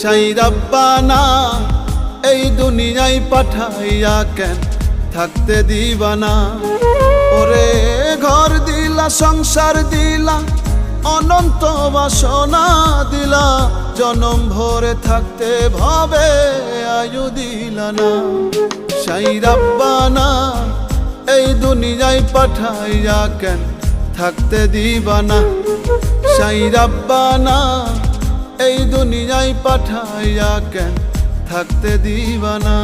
সাই রাব্বানা এই দুনিয়ায় পাঠাইয়া কেন থাকতে দিবানা। ওরে ঘর দিলা সংসার দিলা অনন্ত বাসনা দিলা, জনম ভরে থাকতে ভাবে আয়ু দিলা না। সাই রাব্বানা এই দুনিয়ায় পাঠাইয়া কেন থাকতে দিবানা। সাই রাব্বানা এই দুনিয়ায় পাঠাইয়া কেন থাকতে দিবানা।